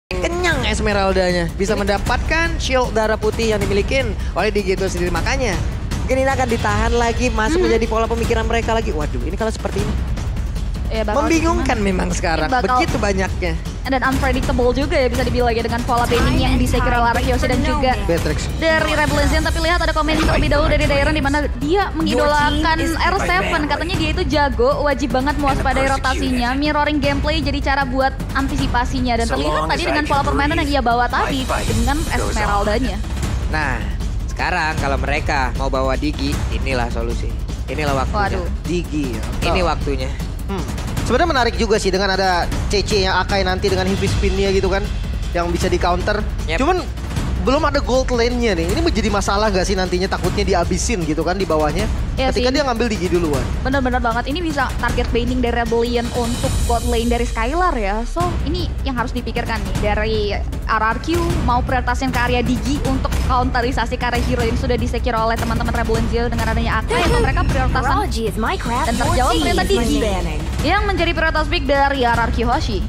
Kenyang Esmeraldanya, bisa mendapatkan shield darah putih yang dimiliki oleh Digi itu sendiri. Makanya mungkin ini akan ditahan lagi, masuk menjadi pola pemikiran mereka lagi. Waduh, ini kalau seperti ini Ya, membingungkan memang sekarang, begitu banyaknya. Dan unpredictable juga ya bisa dibilang ya dengan pola banning yang disecure oleh Arceus dan juga Beatrix dari Rebellion. Tapi lihat ada komen terlebih dahulu dari Dairon di mana dia mengidolakan R7. Katanya dia itu jago, wajib banget mewaspadai rotasinya, mirroring gameplay jadi cara buat antisipasinya. Dan terlihat tadi dengan pola permainan yang ia bawa tadi dengan Esmeraldanya. Nah, sekarang kalau mereka mau bawa Digi, inilah solusi. Inilah waktunya. Waduh. Digi. Ini waktunya. Sebenarnya menarik juga sih dengan ada CC yang Akai nanti dengan heavy spin-nya gitu kan. Yang bisa di counter. Yep. Cuman belum ada gold lane-nya nih. Ini menjadi masalah gak sih nantinya, takutnya dihabisin gitu kan di bawahnya. Ya ketika sih. dia ngambil Digi duluan. Bener-bener banget, ini bisa target banning dari Rebellion untuk bot lane dari Skylar ya. So ini yang harus dipikirkan nih dari RRQ, mau prioritasin ke area Digi untuk counterisasi ke area hero yang sudah disecure oleh teman-teman Rebellion Zero dengan adanya Akai, atau mereka prioritasan dan terjawab ternyata Digi yang menjadi prioritas big dari RRQ Hoshi.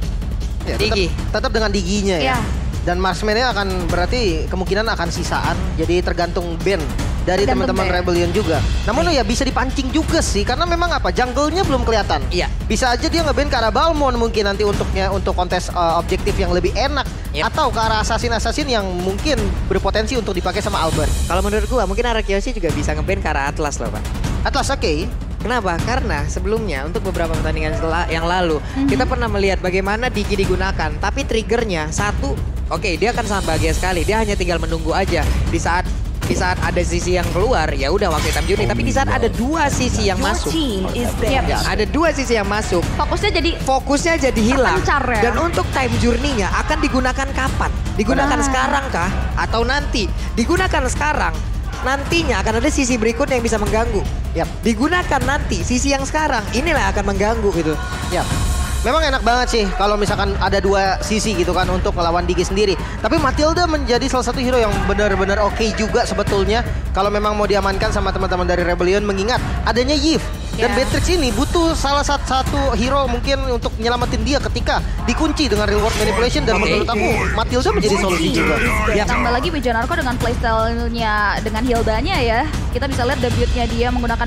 Ya, Digi. Tetap dengan Diginya ya. Ya. Dan marksman-nya akan berarti kemungkinan akan sisaan. Jadi tergantung ban dari Tergantung teman-teman ban. Rebellion juga. Namun ya bisa dipancing juga sih, karena memang apa, jungle-nya belum kelihatan. Iya. Bisa aja dia nge-ban ke arah Balmond mungkin nanti untuk kontes objektif yang lebih enak. Yep. Atau ke arah assassin-assassin yang mungkin berpotensi untuk dipakai sama Albert. Kalau menurut gua mungkin Arceus juga bisa nge-ban ke arah Atlas loh, Pak. Atlas oke. Kenapa? Karena sebelumnya untuk beberapa pertandingan yang lalu kita pernah melihat bagaimana Digi digunakan, tapi triggernya satu, oke, dia akan sangat bahagia sekali. Dia hanya tinggal menunggu aja di saat ada sisi yang keluar, ya udah waktu hitam juni. Tapi di saat ada dua sisi yang masuk, ada dua sisi yang masuk, fokusnya jadi hilang. Terpencar ya. Dan untuk time journey-nya akan digunakan kapan? Digunakan sekarang kah? Atau nanti? Digunakan sekarang. Nantinya akan ada sisi berikutnya yang bisa mengganggu. Yap. Digunakan nanti sisi yang sekarang, inilah akan mengganggu gitu. Yap. Memang enak banget sih kalau misalkan ada dua sisi gitu kan untuk melawan Digi sendiri. Tapi Matilda menjadi salah satu hero yang benar-benar oke juga sebetulnya kalau memang mau diamankan sama teman-teman dari Rebellion, mengingat adanya Yves. Dan Beatrix ini butuh salah satu hero mungkin untuk nyelamatin dia ketika dikunci dengan reward manipulation, dan menurut aku Matilda menjadi solusi juga. Ya. Tambah lagi Wijanarko dengan playstyle-nya dengan Hilda-nya ya. Kita bisa lihat debutnya dia menggunakan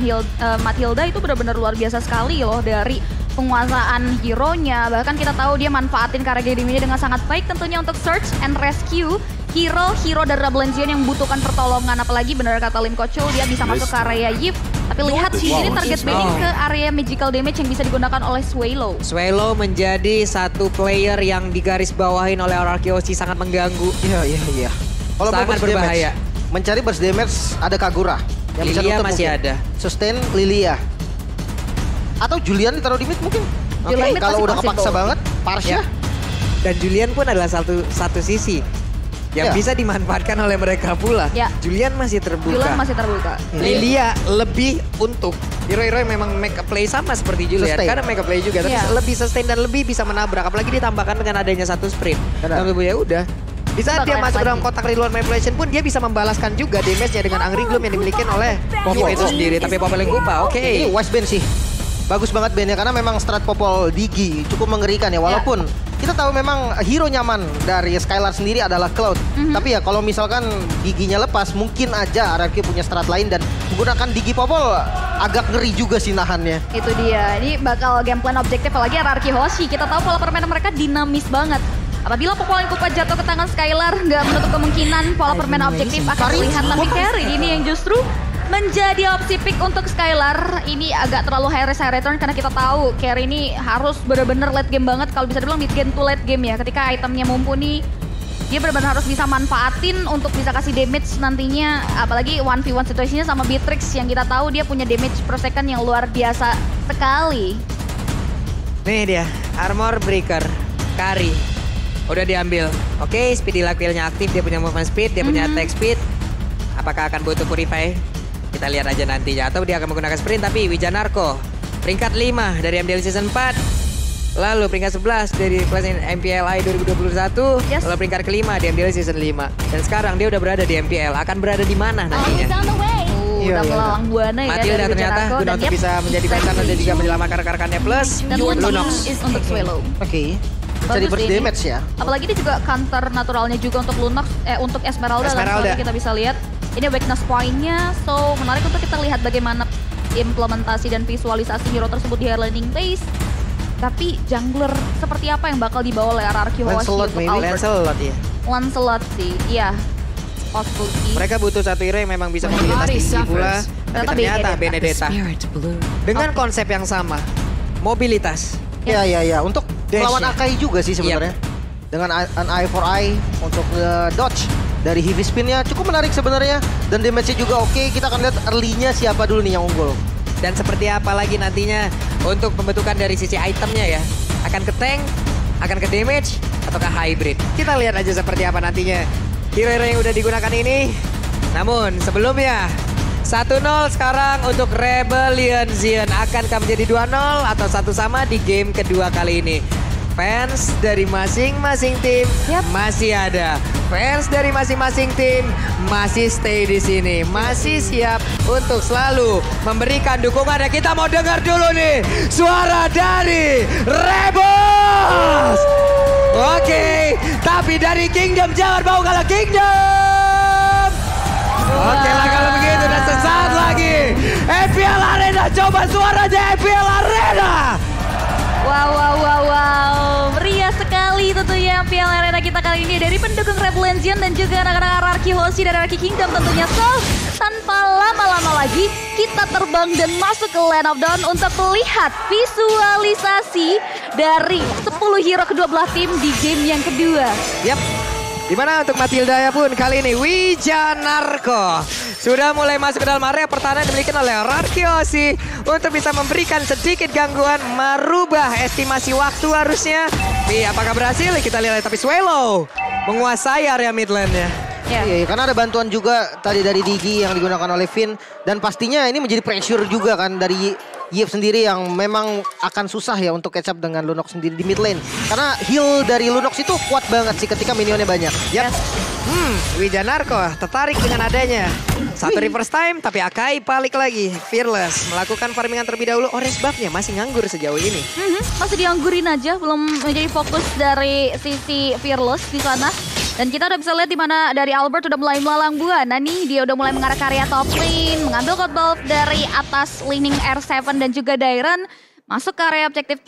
Matilda itu benar-benar luar biasa sekali loh, dari penguasaan hero-nya. Bahkan kita tahu dia manfaatin karya gamingnya dengan sangat baik tentunya untuk search and rescue hero dari Rebellion yang membutuhkan pertolongan. Apalagi benar kata Lim Kocho, dia bisa masuk ke area Yip. Tapi lihat sih ini target banning ke area magical damage yang bisa digunakan oleh Swallow. Swallow menjadi satu player yang digaris bawahin oleh Arceus, sangat mengganggu. Iya. Kalau mau Sangat burst berbahaya. damage, mencari burst damage ada Kagura yang bisa Lilia nutup masih mungkin. ada. Sustain Lilia. Atau Julian ditaruh di mid mungkin. Oke, Julian mid kalau masih udah kepaksa possible. banget, Parsha. Ya. Dan Julian pun adalah satu sisi yang Ya. bisa dimanfaatkan oleh mereka pula. Ya. Julian masih terbuka. Julian masih terbuka. Lilia lebih untuk hero-hero yang memang make a play sama seperti Julian. Sustain. Karena make a play juga, tapi Iya. lebih sustain dan lebih bisa menabrak. Apalagi ditambahkan dengan adanya satu sprint. Benar. Dan ya udah. Di saat dia Bakal masuk lagi. dalam kotak reward manipulation pun dia bisa membalaskan juga damage-nya dengan Angry Gloom yang dimiliki oleh Popo itu sendiri. Tapi Popo yang lupa, oke. Ini wise band sih. Bagus banget bandnya karena memang strat Popol Digi cukup mengerikan ya. Walaupun kita tahu memang hero nyaman dari Skylar sendiri adalah Cloud. Tapi ya kalau misalkan Diginya lepas, mungkin aja RRQ punya strat lain dan menggunakan Digi Popol agak ngeri juga sih nahannya. Itu dia, ini bakal game plan objektif apalagi RRQ Hoshi. Kita tahu pola permainan mereka dinamis banget. Apabila Popolin Kupa jatuh ke tangan Skylar, nggak menutup kemungkinan pola permainan objektif akan terlihat. Tapi carry ini yang justru menjadi opsi pick untuk Skylar. Ini agak terlalu high risk high return karena kita tahu carry ini harus benar-benar late game banget. Kalau bisa dibilang mid game to late game ya. Ketika itemnya mumpuni, dia benar-benar harus bisa manfaatin untuk bisa kasih damage nantinya. Apalagi 1v1 situasinya sama Beatrix yang kita tahu dia punya damage per second yang luar biasa sekali. Nih dia, Armor Breaker, Kari. Udah diambil. Oke, speed nya aktif, dia punya movement speed, dia punya attack speed. Apakah akan butuh Purify? Kita lihat aja nantinya. Atau dia akan menggunakan sprint, tapi Wijanarko peringkat 5 dari MDL Season 4. Lalu peringkat 11 dari kelas MPLI 2021. Yes. Lalu peringkat kelima di MDL Season 5. Dan sekarang dia udah berada di MPL. Akan berada di mana nantinya? Udah melalang buana ya Matilda dari ternyata Wijanarko. guna Dan untuk yep, bisa menjadi bencana dan juga menyelamatkan rekan-rekannya. Plus dan Lunox. is untuk Swallow. Oke. cari Bagus burst ini. damage ya. Apalagi dia juga counter naturalnya juga untuk Lunox, untuk Esmeralda. Esmeralda. Kita bisa lihat ini weakness point-nya. So menarik untuk kita lihat bagaimana implementasi dan visualisasi hero tersebut di laning phase. Tapi jungler seperti apa yang bakal dibawa oleh RRQ Hoshi Lancelot untuk maybe. Albert? Lancelot ya. Lancelot sih, iya. Possibility. Mereka butuh satu hero yang memang bisa mobilitas tinggi pula. Tapi ternyata Benedetta dengan konsep yang sama, mobilitas. Iya. Untuk Dash melawan ya. Akai juga sih sebenarnya. Dengan an eye for eye untuk dodge dari heavy spin-nya cukup menarik sebenarnya. Dan damage-nya juga oke. Kita akan lihat early-nya siapa dulu nih yang unggul. Dan seperti apa lagi nantinya untuk pembentukan dari sisi itemnya ya. Akan ke tank, akan ke damage, ataukah hybrid. Kita lihat aja seperti apa nantinya hero-hero yang udah digunakan ini. Namun sebelumnya 1-0 sekarang untuk Rebellion Zion. Akankah menjadi 2-0 atau 1-1 di game kedua kali ini? Fans dari masing-masing tim masih ada. Fans dari masing-masing tim masih stay di sini. Masih siap untuk selalu memberikan dukungan. Dan kita mau dengar dulu nih suara dari Rebels. Oke, tapi dari Kingdom jangan mau kalah Kingdom. Oke lah kalau begitu dan sesaat lagi FPL Arena, coba suaranya FPL Arena. Wow. Meriah sekali tentunya Piala Arena kita kali ini dari pendukung Rebellion dan juga anak-anak RRQ Hoshi dan RRQ Kingdom tentunya. So, tanpa lama-lama lagi kita terbang dan masuk ke Land of Dawn untuk melihat visualisasi dari 10 hero kedua belah tim di game yang kedua. Yap. Dimana untuk Matilda ya pun kali ini Wijanarko sudah mulai masuk ke dalam area pertahanan yang dimiliki oleh RRQ Hoshi untuk bisa memberikan sedikit gangguan, merubah estimasi waktu harusnya. Tapi apakah berhasil? Kita lihat, tapi Swallow menguasai area mid lane-nya. Iya, karena ada bantuan juga tadi dari Digi yang digunakan oleh Finn. Dan pastinya ini menjadi pressure juga kan dari Yip sendiri yang memang akan susah ya untuk catch up dengan Lunox sendiri di mid lane. Karena heal dari Lunox itu kuat banget sih ketika minionnya banyak. Yap. Wijanarko tertarik dengan adanya satu reverse time, tapi Akai balik lagi. Fearless melakukan farmingan terlebih dahulu. Orange buff-nya masih nganggur sejauh ini. Masih dianggurin aja, belum menjadi fokus dari sisi Fearless di sana. Dan kita udah bisa lihat di mana dari Albert udah mulai melalang buana nih. Dia udah mulai mengarah ke area top lane, mengambil gold buff dari atas laning R7 dan juga Dairon. Masuk ke area objektif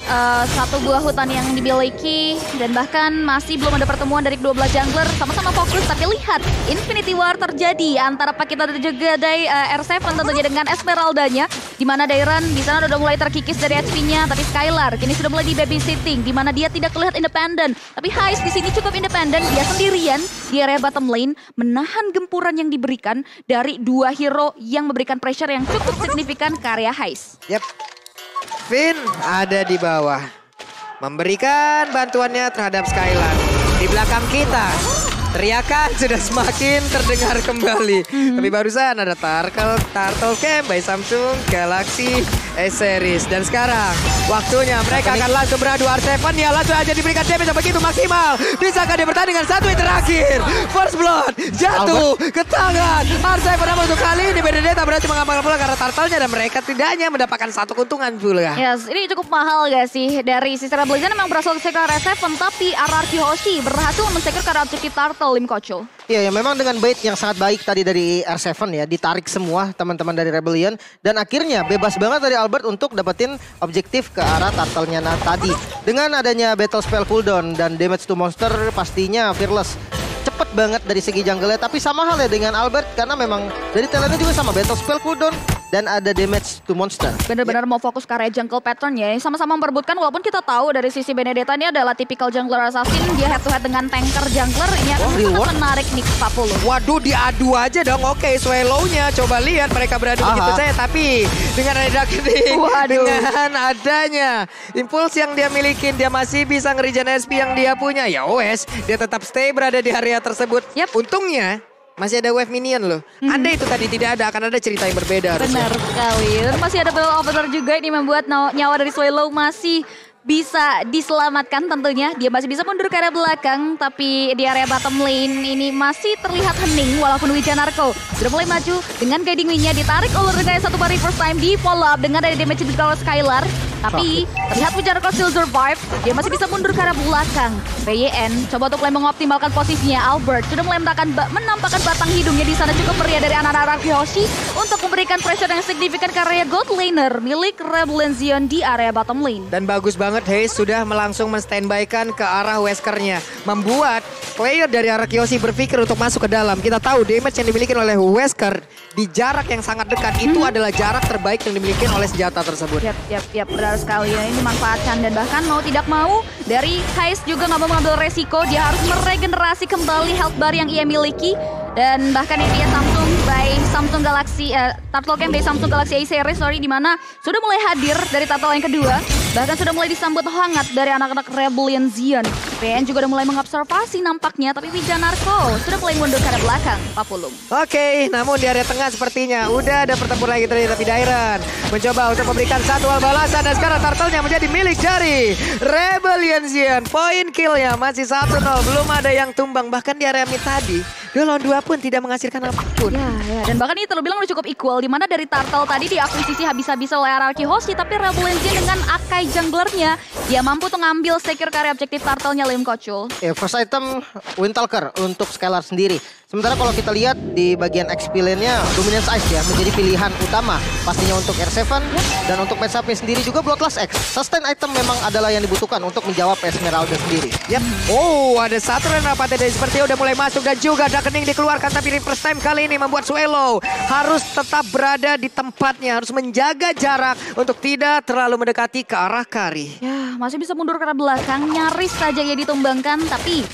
satu buah hutan yang dimiliki. Dan bahkan masih belum ada pertemuan dari kedua belah jungler. Sama-sama fokus, tapi lihat Infinity War terjadi antara Pakita dan juga dari R7 tentunya dengan Esmeraldanya. Di mana Dairon di sana udah mulai terkikis dari HP-nya. Tapi Skylar kini sudah mulai di babysitting. Di mana dia tidak terlihat independen. Tapi Heist di sini cukup independen. Dia sendirian di area bottom lane. Menahan gempuran yang diberikan dari dua hero yang memberikan pressure yang cukup signifikan ke area Heist. Yap. Finn ada di bawah, memberikan bantuannya terhadap Skylar. Di belakang kita, teriakan sudah semakin terdengar kembali. Tapi barusan ada Turtle Camp by Samsung Galaxy S-Series. Dan sekarang waktunya mereka akan langsung beradu. R7 ya langsung aja diberikan damage yang begitu maksimal. Bisakah dia bertahan dengan satu yang terakhir? First blood jatuh ke tangan R7. Namun untuk kali ini Benedetta berhasil mengamankan pula karena Turtle-nya. Dan mereka tidaknya mendapatkan satu keuntungan pula. Yes, ini cukup mahal gak sih? Dari sisi Rebellion memang berhasil secure R7, tapi RRQ Hoshi berhasil men-secure karena objektif Turtle Lim Kocho. Iya, ya, memang dengan bait yang sangat baik tadi dari R7 ya, ditarik semua teman-teman dari Rebellion. Dan akhirnya bebas banget dari Albert untuk dapetin objektif ke arah turtle-nya tadi. Dengan adanya battle spell cooldown dan damage to monster, pastinya Fearless cepet banget dari segi jungle-nya. Tapi sama halnya dengan Albert, karena memang dari talentnya juga sama, battle spell cooldown dan ada damage to monster. Benar-benar mau fokus ke area jungle pattern ya. Sama-sama memperebutkan, walaupun kita tahu dari sisi Benedetta ini adalah tipikal jungler assassin. Dia head to head dengan tanker jungler. Ini akan sangat menarik nih 40. Waduh, diadu aja dong. Oke, Swallow-nya coba lihat mereka beradu begitu saja. Tapi dengan ada Darkening, dengan adanya impuls yang dia milikin, dia masih bisa nge-regen SP yang dia punya. Ya wes, dia tetap stay berada di area tersebut. Untungnya masih ada wave minion loh. Andai itu tadi tidak ada, akan ada cerita yang berbeda. Benar sekali. Dan masih ada battle officer juga ini membuat nyawa dari Swallow masih bisa diselamatkan tentunya. Dia masih bisa mundur ke area belakang, tapi di area bottom lane ini masih terlihat hening. Walaupun Wijanarko sudah mulai maju dengan guiding wing-nya, ditarik oleh dari satu bari first time, di follow up dengan dari damage di kalau Skylar. Tapi terlihat Wijanarko still survive, dia masih bisa mundur ke arah belakang. PYN coba untuk mulai mengoptimalkan posisinya. Albert sudah mulai menampakkan batang hidungnya di sana, cukup meriah dari anak-anak Araki Hoshi untuk memberikan pressure yang signifikan ke area gold laner milik Rebel Zion di area bottom lane. Dan bagus banget Haze sudah melangsung men-standby-kan ke arah Weskernya. Membuat player dari Araki Hoshi berpikir untuk masuk ke dalam. Kita tahu damage yang dimiliki oleh Wesker di jarak yang sangat dekat itu adalah jarak terbaik yang dimiliki oleh senjata tersebut. Yap, benar sekali ya. Ini dimanfaatkan dan bahkan mau tidak mau dari Haze juga nggak mau mengambil resiko. Dia harus meregenerasi kembali health bar yang ia miliki. Dan bahkan ini dia Samsung Galaxy, Turtle Camp dari Samsung Galaxy A Series, di mana sudah mulai hadir dari Turtle yang kedua. Bahkan sudah mulai disambut hangat dari anak-anak Rebellion Zion. PN juga udah mulai mengobservasi nampaknya, tapi Wijanarko sudah mulai mundur ke arah belakang, Papulung. Oke, namun di area tengah sepertinya udah ada pertempuran lagi terjadi, tapi Dairon mencoba untuk memberikan satu hal balasan dan sekarang Turtle-nya menjadi milik dari Rebellion Zion. Poin kill-nya masih 1-0, belum ada yang tumbang. Bahkan di area mid tadi, 2 lawan 2 pun tidak menghasilkan apapun. Ya, dan bahkan ini terbilang udah cukup equal, di mana dari Turtle tadi diakuisisi habis-habisan oleh Araki Hoshi, tapi Rebellion Zion dengan Akai junglernya, dia mampu untuk ngambil secure area objektif Turtle-nya Lim Kocul. First item Windtalker untuk Skylar sendiri. Sementara kalau kita lihat di bagian XP lane-nya Dominance Ice ya menjadi pilihan utama pastinya untuk R7 dan untuk match-up-nya sendiri juga Bloodlust X. Sustain item memang adalah yang dibutuhkan untuk menjawab Esmeralda sendiri. Yap. Oh, ada satu Renapa dari seperti udah mulai masuk dan juga Darkening dikeluarkan, tapi reverse time kali ini membuat Swallow harus tetap berada di tempatnya, harus menjaga jarak untuk tidak terlalu mendekati ke arah Kari. Ya, masih bisa mundur ke arah belakang, nyaris saja ia ditumbangkan, tapi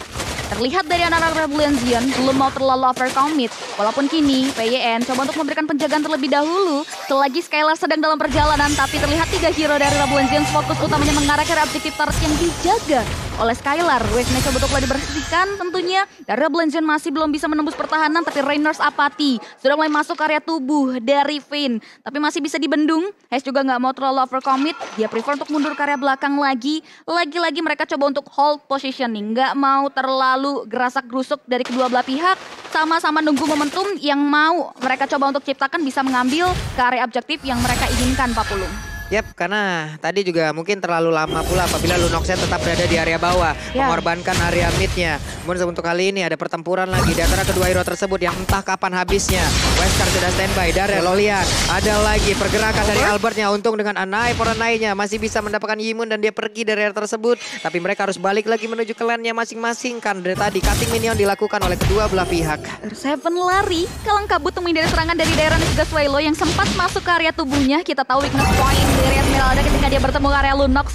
terlihat dari anak-anak Rebellion Zion belum mau terlalu overcommit. Walaupun kini PYN coba untuk memberikan penjagaan terlebih dahulu selagi Skylar sedang dalam perjalanan, tapi terlihat 3 hero dari Rebellion Zion fokus utamanya mengarah ke objektif turret yang dijaga oleh Skylar. Wave-nya coba untuk dibersihkan tentunya. Dan Rebellion Zion masih belum bisa menembus pertahanan, tapi Rainers apati sudah mulai masuk ke area tubuh dari Finn, tapi masih bisa dibendung. Haze juga nggak mau terlalu overcommit, dia prefer untuk mundur ke area belakang lagi. Lagi-lagi mereka coba untuk hold positioning, nggak mau terlalu gerasak gerusuk dari kedua belah pihak, sama-sama nunggu momentum yang mau mereka coba untuk ciptakan bisa mengambil ke area objektif yang mereka inginkan, Pak Pulung. Yap, karena tadi juga mungkin terlalu lama pula apabila Lunoxnya tetap berada di area bawah, mengorbankan area midnya. Namun untuk kali ini ada pertempuran lagi di antara kedua hero tersebut yang entah kapan habisnya. Wesker sudah standby, Darrell, Lolian, ada lagi pergerakan dari Albertnya. Untung dengan Anai Poranainya masih bisa mendapatkan Yimun dan dia pergi dari area tersebut. Tapi mereka harus balik lagi menuju ke lane-nya masing-masing kan. Dari tadi cutting minion dilakukan oleh kedua belah pihak. R7 lari, kalang kabut menghindari serangan dari Dairon dan juga Swallow yang sempat masuk ke area tubuhnya. Kita tahu weakness point dari Esmeralda ketika dia bertemu ke area Lunox.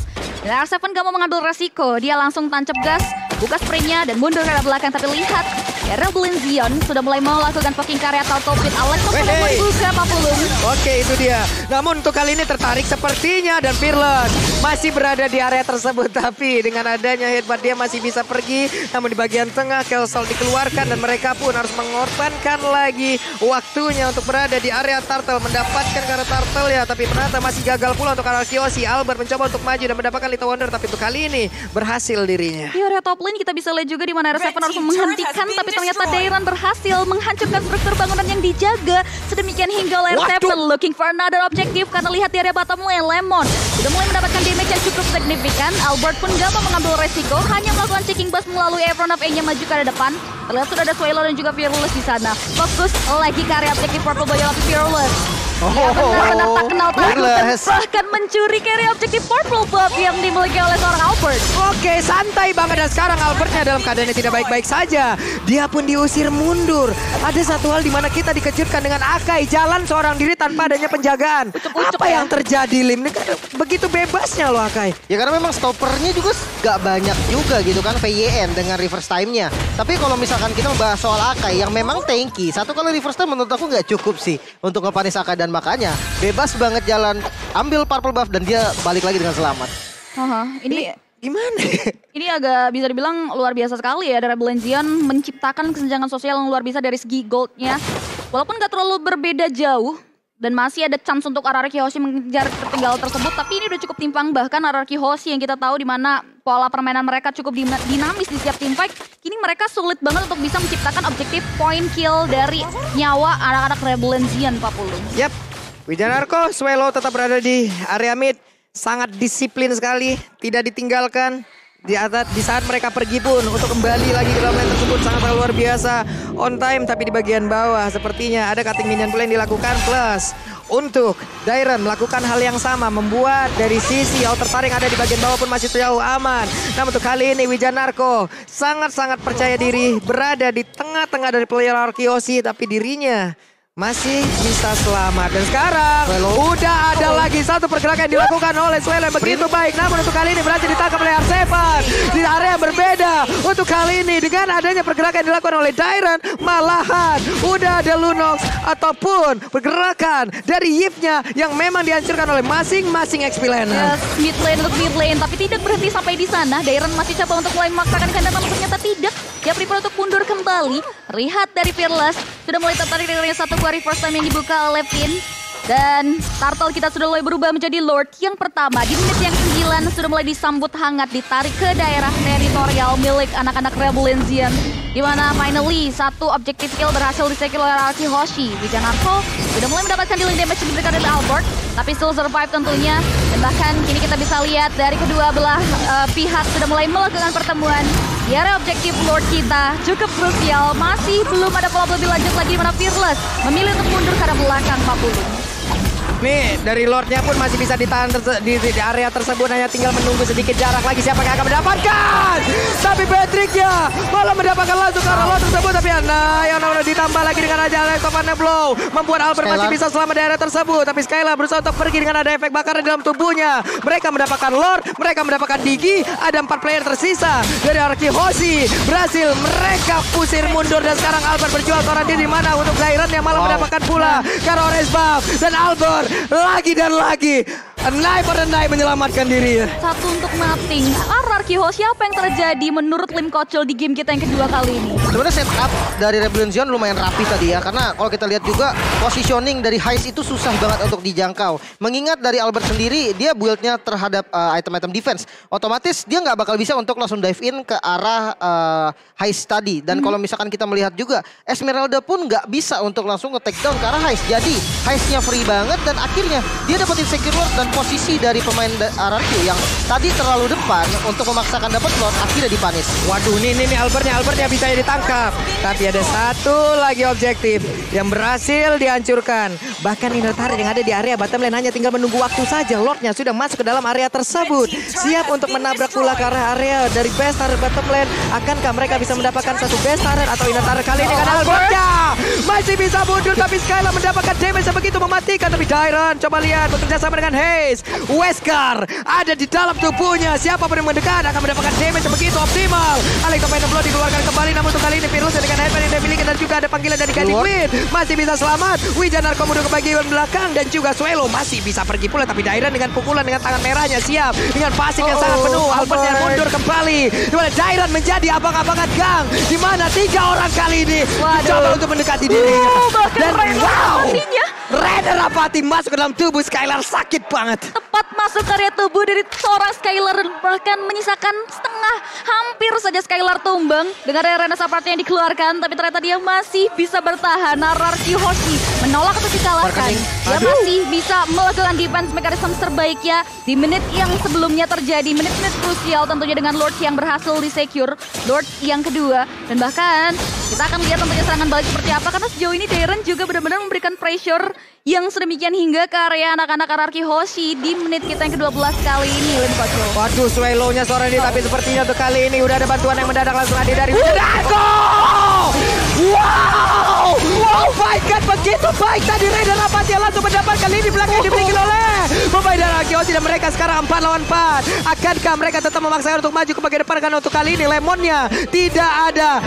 Dan R7 gak mau mengambil resiko, dia langsung tancap gas, buka spraynya dan mundur ke arah belakang. Tapi lihat, ya Rebellion Zion sudah mulai melakukan poking ke area Turtle Pit. Alex sudah mulai buka Papulung. Oke, itu dia. Namun untuk kali ini tertarik sepertinya dan Fearless masih berada di area tersebut. Tapi dengan adanya headbutt dia masih bisa pergi. Namun di bagian tengah Kelsol dikeluarkan dan mereka pun harus mengorbankan lagi waktunya untuk berada di area Turtle. Mendapatkan ke arah Turtle ya, tapi ternyata masih gagal pula untuk Araki Hoshi. Albert mencoba untuk maju dan mendapatkan Little Wonder, tapi untuk kali ini berhasil dirinya. Di area top lane kita bisa lihat juga di mana R7 harus menghentikan, tapi ternyata Dairon berhasil menghancurkan struktur bangunan yang dijaga. Sedemikian hingga R7 looking for another objective, karena lihat di area bottom lane Lemon sudah mulai mendapatkan damage yang cukup signifikan. Albert pun gak mau mengambil resiko, hanya melakukan checking bus melalui Everon of A-nya maju ke arah depan. Terlihat sudah ada Swallow dan juga Fearless di sana. Fokus lagi ke area objektif Purple Boy tapi Fearless. Ya benar-benar tak kenal takut dan bahkan mencuri carry objektif Purple Buff yang dimiliki oleh seorang Albert. Oke, santai banget dan sekarang Albertnya dalam keadaan yang tidak baik-baik saja. Dia pun diusir mundur. Ada satu hal di mana kita dikejutkan dengan Akai jalan seorang diri tanpa adanya penjagaan. Apa yang terjadi, Lim? Begitu bebasnya loh Akai. Ya karena memang stoppernya juga gak banyak juga gitu kan VYN dengan reverse time-nya. Tapi kalau misalkan kita membahas soal Akai yang memang tanky, satu kali reverse time menurut aku gak cukup sih untuk ngepanis Akai, dan makanya bebas banget jalan, ambil purple buff dan dia balik lagi dengan selamat. Ini gimana? Ini agak bisa dibilang luar biasa sekali ya dari Rebellion Zion menciptakan kesenjangan sosial yang luar biasa dari segi goldnya. Walaupun gak terlalu berbeda jauh dan masih ada chance untuk Araki Hoshi mengejar ketertinggalan tersebut, tapi ini udah cukup timpang. Bahkan Araki Hoshi yang kita tahu di mana pola permainan mereka cukup dinamis di setiap team fight, kini mereka sulit banget untuk bisa menciptakan objektif point kill dari nyawa anak-anak Rebellion Zion, Pak Pulung. Yap, Wijanarko, Swallow tetap berada di area mid. sangat disiplin sekali, tidak ditinggalkan. Di saat mereka pergi pun untuk kembali lagi ke dalam lane tersebut sangat luar biasa. On time tapi di bagian bawah sepertinya ada cutting minion play yang dilakukan. Plus untuk Dairen melakukan hal yang sama, membuat dari sisi outer taring ada di bagian bawah pun masih jauh aman. Namun untuk kali ini Wijanarko sangat-sangat percaya diri berada di tengah-tengah dari player Arkeoshi, tapi dirinya masih bisa selamat. Dan sekarang udah ada lagi satu pergerakan yang dilakukan oleh Swelo yang begitu baik. Namun untuk kali ini berhasil ditangkap oleh R7 di area yang berbeda. Untuk kali ini dengan adanya pergerakan yang dilakukan oleh Dairen, malahan udah ada Lunox ataupun pergerakan dari Yves-nya yang memang dihancurkan oleh masing-masing XP laner. Yes, mid lane untuk mid lane, tapi tidak berhenti sampai di sana. Dairen masih coba untuk mulai memaksakan kandang, namun ternyata tidak. Dia prefer untuk mundur kembali. Lihat dari Fearless sudah mulai tertarik dengan satu quarry first time yang dibuka oleh Finn. Dan Turtle kita sudah mulai berubah menjadi Lord yang pertama. Di menit yang 9 sudah mulai disambut hangat, ditarik ke daerah teritorial milik anak-anak Rebellion. Di mana finally satu objektif kill berhasil di-secure oleh Arkehoshi. Wijanarko sudah mulai mendapatkan dealing damage yang diberikan dari Albert, tapi still survive tentunya. Dan bahkan kini kita bisa lihat dari kedua belah pihak sudah mulai melakukan pertemuan. Di area objektif Lord kita cukup krusial, masih belum ada follow lebih lanjut lagi di mana Fearless memilih untuk mundur karena belakang 40. Nih dari Lordnya pun masih bisa ditahan di area tersebut, hanya tinggal menunggu sedikit jarak lagi siapa yang akan mendapatkan. Tapi Patricknya malah mendapatkan langsung karena Lord tersebut, tapi yang ditambah lagi dengan aja Electofana Blow membuat Albert masih bisa selamat di area tersebut. Tapi Skylar berusaha untuk pergi dengan ada efek bakaran di dalam tubuhnya. Mereka mendapatkan Lord, mereka mendapatkan Digi, ada 4 player tersisa dari Arkehoshi. Berhasil mereka pusir mundur dan sekarang Albert berjual seorang diri, mana untuk Dairen yang malah mendapatkan pula karena orange buff. Dan Albert lagi dan lagi Knife or Knife menyelamatkan diri. Satu untuk nothing. Arkehoshi, apa yang terjadi menurut Lim Kocil di game kita yang kedua kali ini? Sebenarnya setup dari Rebellion lumayan rapi tadi ya. Karena kalau kita lihat juga positioning dari Heist itu susah banget untuk dijangkau. Mengingat dari Albert sendiri dia build-nya terhadap item-item defense. Otomatis dia nggak bakal bisa untuk langsung dive in ke arah Heist tadi. Dan kalau misalkan kita melihat juga Esmeralda pun nggak bisa untuk langsung nge-take down ke arah Heist. Jadi Heist-nya free banget dan akhirnya dia dapetin secure Lord dan posisi dari pemain RRQ yang tadi terlalu depan untuk memaksakan dapat Lord akhirnya dipanis. Waduh, nih Albertnya bisa ditangkap. Tapi ada satu lagi objektif yang berhasil dihancurkan. Bahkan Innertaret yang ada di area bottom lane hanya tinggal menunggu waktu saja. Lordnya sudah masuk ke dalam area tersebut, siap untuk menabrak pula ke arah area dari base turret bottom lane. Akankah mereka bisa mendapatkan satu base turret atau Innertaret kali ini? Karena Albertnya masih bisa mundur, tapi Skylar mendapatkan damage yang begitu mematikan. Tapi Dairen coba lihat bekerja sama dengan Haze. Wesker ada di dalam tubuhnya. Siapapun yang mendekat akan mendapatkan damage yang begitu optimal. Electofana Blow dikeluarkan kembali, namun untuk kali ini Virus dengan headband yang dimiliki dan juga ada panggilan dari Guiding Wind masih bisa selamat. Wijanarko mundur ke bagian belakang dan juga Swelo masih bisa pergi pula, tapi Dairen dengan pukulan dengan tangan merahnya siap dengan passing yang sangat penuh. Albert yang mundur kembali. Dimana Dairen menjadi abang-abangan gang, dimana 3 orang kali ini mencoba untuk mendekati dirinya. Dan wow, Rainer Apati masuk ke dalam tubuh Skylar, sakit banget. Tepat masuk ke area tubuh dari seorang Skylar, bahkan menyisakan setengah, hampir saja Skylar tumbang dengan Rainer Apati yang dikeluarkan, tapi ternyata dia masih bisa bertahan. Arkehoshi menolak untuk dikalahkan. Dia masih bisa melakukan defense mekanisme terbaiknya di menit yang sebelumnya terjadi, menit-menit krusial tentunya dengan Lord yang berhasil di-secure, Lord yang kedua. Dan bahkan kita akan lihat tentunya serangan balik seperti apa, karena sejauh ini Dairen juga benar-benar memberikan pressure yang sedemikian hingga ke area anak-anak Arkehoshi di menit kita yang ke-12 kali ini, Lim Kocil. Waduh, Swelo-nya seorang ini, tapi sepertinya untuk kali ini udah ada bantuan yang mendadak langsung hadir dari Wijanarko. Wow! Oh my God, begitu baik tadi Rainer Apati yang langsung mendapatkan lini belakang yang dimiliki oleh pemain dari Arkehoshi, dan mereka sekarang 4 lawan 4. Akankah mereka tetap memaksakan untuk maju ke bagian depan? Karena untuk kali ini Lemonnya tidak ada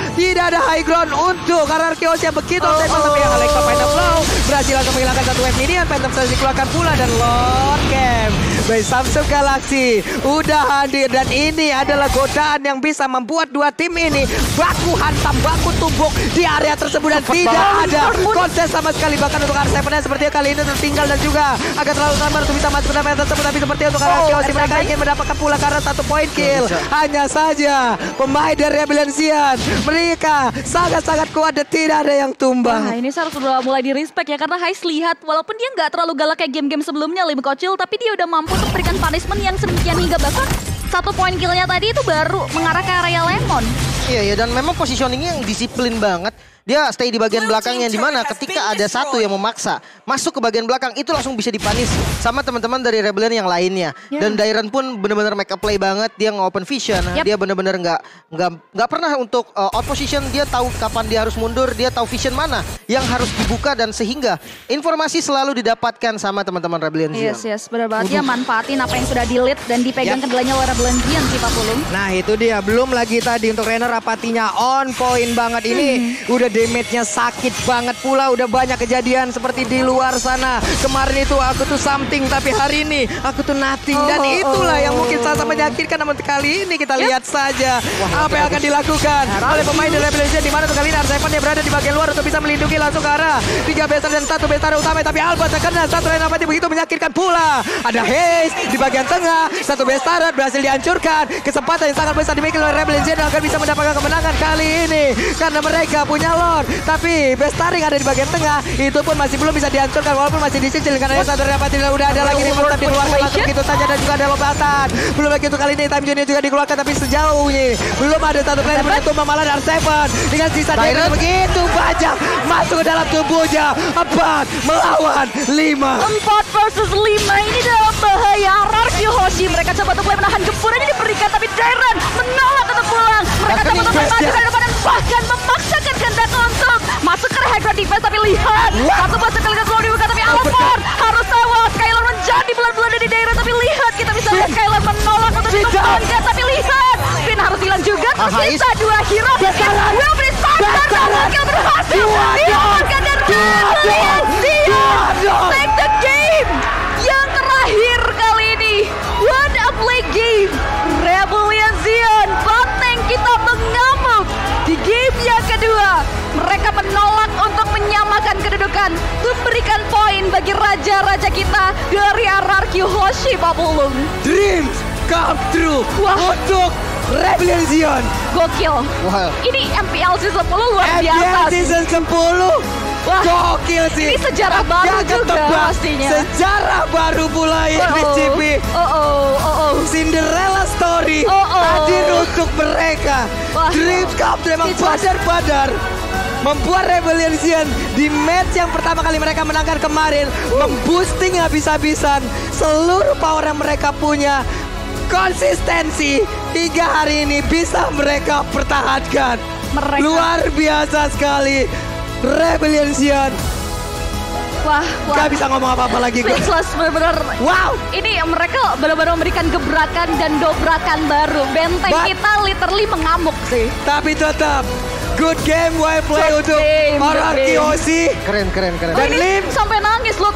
high ground untuk Arkehoshi yang begitu stable, tapi yang Electofana Blow berhasil langsung menghilangkan satu wave minion. Phantom Surge dikeluarkan pula dan Lord Camp by Samsung Galaxy udah hadir, dan ini adalah godaan yang bisa membuat dua tim ini baku hantam, baku tumbuk di area tersebut, dan tidak ada kontes sama sekali. Bahkan untuk R7 sepertinya kali ini tertinggal dan juga agak terlalu lambat untuk bisa masuk ke dalam tersebut. Tapi seperti untuk Arkehoshi mereka ingin mendapatkan pula karena 1 point kill. Hanya saja pemain dari Rebellion mereka sangat-sangat kuat dan tidak ada yang tumbang. Nah, ini harus mulai di respect ya, karena Heist lihat walaupun dia nggak terlalu galak kayak game-game sebelumnya Lim Kocil, tapi dia udah mampu untuk berikan punishment yang sedemikian hingga bahkan 1 poin killnya tadi itu baru mengarah ke area Lemon. Iya, dan memang positioningnya yang disiplin banget. Dia stay di bagian belakang yang dimana ketika ada satu yang memaksa masuk ke bagian belakang itu langsung bisa dipanis sama teman-teman dari Rebellion yang lainnya. Dan Dairon pun benar-benar make up play banget, dia nge-open vision, dia benar-benar nggak pernah untuk out position, dia tahu kapan dia harus mundur, dia tahu vision mana yang harus dibuka dan sehingga informasi selalu didapatkan sama teman-teman Rebellion. Yes, benar banget. Dia manfaatin apa yang sudah di-lead dan dipegang kedelanya oleh Rebellion sih Pak Pulung. Nah itu dia, belum lagi tadi untuk Rainer apatinya on point banget ini. Udah damage-nya sakit banget pula, udah banyak kejadian seperti di luar sana. Kemarin itu aku tuh something, tapi hari ini aku tuh nothing. Dan itulah yang mungkin sangat menyakitkan, namun kali ini kita lihat saja apa yang akan dilakukan oleh pemain dari Rebellion. Di mana tuh kali ini Arseven yang berada di bagian luar untuk bisa melindungi langsung ke arah 3 besar dan 1 besar utama. Tapi Alba terkena satu Rainer apati begitu menyakitkan pula. Ada Haze di bagian tengah, 1 besar berhasil dihancurkan. Kesempatan yang sangat besar dimiliki oleh Rebellion akan bisa mendapatkan kemenangan kali ini karena mereka punya Lord. Tapi Bestaring ada di bagian tengah itu pun masih belum bisa dihancurkan walaupun masih disicil karena satu dapat tidak udah ada lagi remote tapi dikeluarkan langsung begitu saja dan juga ada lompatan. Belum lagi untuk kali ini time unit juga dikeluarkan tapi sejauh ini belum ada satu player menentu malah Arseven dengan sisa damage begitu banyak masuk ke dalam tubuhnya. 4 melawan 5. 4 versus 5 ini dalam bahaya. Rarky Hoshi mereka coba untuk mulai menahan gempuran ini diberikan tapi Dairon menolak untuk pulang. Mereka coba untuk maju ke depan dan bahkan memaksakan kehendak untuk masuk ke Hydra Defense tapi lihat satu pasti pilihan selalu dibuka tapi Alford harus tawas. Skylar menjadi bulan-bulan dari Dairon tapi lihat kita bisa lihat Skylar menolak untuk dikembangkan tapi lihat Finn harus hilang juga tersisa 2 hero Wilfried Satan mungkin berhasil dikeluarkan dan Rebellion take the game yang terakhir kali ini. What a play game. Rebellion Zion Banteng kita mengamuk di game yang kedua. Mereka menolak untuk menyamakan kedudukan, memberikan poin bagi raja-raja kita dari Rarky Hoshi Pak Pulung. Dreams come true untuk Rebellion Zion. Gokil. Ini MPL season 10 luar biasa. MPL season 10. Wah, gokil sih. Ini sejarah baru juga pastinya. Sejarah baru pula ya BCP. Cinderella story hadir untuk mereka. Dreams come true memang badar-badar. Membuat Rebellion Zion di match yang pertama kali mereka menangkan kemarin memboosting habis-habisan seluruh power yang mereka punya. Konsistensi hingga hari ini bisa mereka pertahankan. Luar biasa sekali Rebellion Zion. Wah. Gak bisa ngomong apa-apa lagi gue. Speechless bener-bener. Wow. Ini mereka benar-benar memberikan gebrakan dan dobrakan baru. Benteng kita literally mengamuk sih. Tapi tetap good game, well play untuk Rarky Hoshi. Keren. Dan Lim sampai nangis loh.